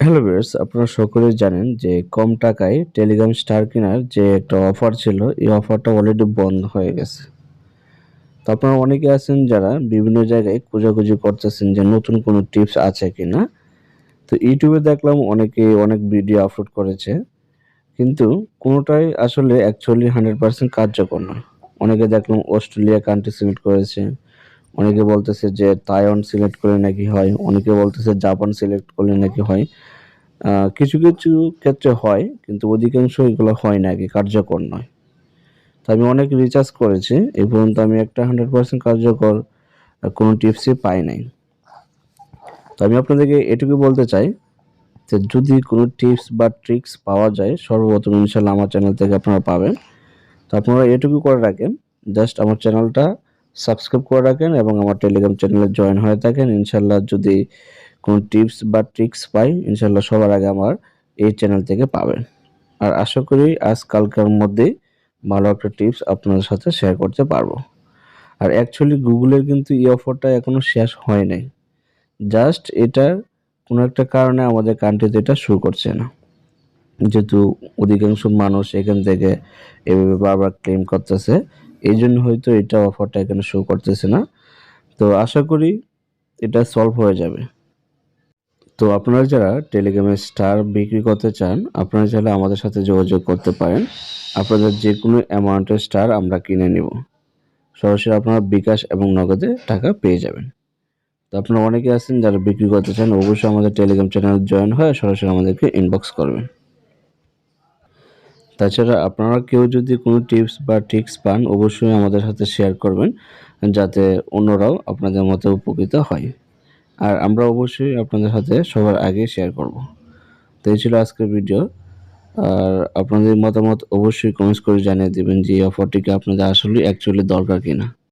Hello viewers, আপনারা সকলেই জানেন যে কম টাকায় টেলিগ্রাম স্টার কেনার যে একটা অফার ছিল, এই অফারটা অলরেডি বন্ধ হয়ে গেছে। তো আপনারা অনেকে আছেন যারা বিভিন্ন জায়গায় খোঁজাখুঁজি করতেছেন যে নতুন কোনো টিপস আছে কিনা। তো ইউটিউবে দেখলাম অনেকে অনেক ভিডিও আপলোড করেছে, কিন্তু কোনোটাই আসলে অ্যাকচুয়ালি 100% কার্যকর নয়। অনেকে দেখলাম অস্ট্রেলিয়া কান্ট্রি সিলেক্ট করেছে, অনেকে বলতেছে যে তাইওয়ান সিলেক্ট করলে নাকি হয়, অনেকে বলতেছে জাপান সিলেক্ট করলে নাকি হয়। কিছু ক্ষেত্রে হয়, কিন্তু অধিকাংশ এগুলো হয় না আরকি, কার্যকর নয়। তো আমি অনেক রিসার্চ করেছি। এই পর্যন্ত আমি একটা 100% কার্যকর কোনো টিপসই পাই নাই। তো আমি আপনাদেরকে এটুকু বলতে চাই যে যদি কোনো টিপস বা ট্রিক্স পাওয়া যায়, সর্বপ্রথম ইনশাআল্লাহ আমার চ্যানেল থেকে আপনারা পাবেন। তো আপনারা এটুকু করে রাখেন, জাস্ট আমার চ্যানেলটা সাবস্ক্রাইব করে রাখেন এবং আমার টেলিগ্রাম চ্যানেলে জয়েন হয়ে থাকেন। ইনশাআল্লাহ যদি কোনো টিপস বা ট্রিক্স পাই, ইনশাআল্লাহ সবার আগে আমার এই চ্যানেল থেকে পাবেন। আর আশা করি আজ কালকের মধ্যেই ভালো একটা টিপস আপনাদের সাথে শেয়ার করতে পারবো। আর অ্যাকচুয়ালি গুগলের কিন্তু এই অফারটা এখনো শেষ হয় নাই। জাস্ট এটার কোনো একটা কারণে আমাদের কান্ট্রিতে এটা শো করছে না। যেহেতু অধিকাংশ মানুষ এখান থেকে এভাবে বারবার ক্লেম করতেছে, এইজন্য হয়তো এটা অফারটা এখানে শো করতেছে না। তো আশা করি এটা সলভ হয়ে যাবে। তো আপনারা যারা টেলিগ্রামে স্টার বিক্রি করতে চান, আপনারা চাইলে আমাদের সাথে যোগাযোগ করতে পারেন। আপনাদের যেকোনো অ্যামাউন্টের স্টার আমরা কিনে নিব। সরাসরি আপনারা বিকাশ এবং নগদে টাকা পেয়ে যাবেন। তো আপনারা অনেকে আছেন যারা বিক্রি করতে চান, অবশ্যই আমাদের টেলিগ্রাম চ্যানেলে জয়েন হয়ে সরাসরি আমাদেরকে ইনবক্স করবেন। তাছাড়া আপনারা কেউ যদি কোনো টিপস বা ট্রিক্স পান, অবশ্যই আমাদের সাথে শেয়ার করবেন, যাতে অন্যরাও আপনাদের মতো উপকৃত হয়। আর আমরা অবশ্যই আপনাদের সাথে সবার আগে শেয়ার করব। তো এই ছিল আজকের ভিডিও। আর আপনাদের মতামত অবশ্যই কমেন্টস করে জানিয়ে দিবেন যে এই অফারটি কি আপনাদের আসলেই অ্যাকচুয়ালি দরকার কিনা।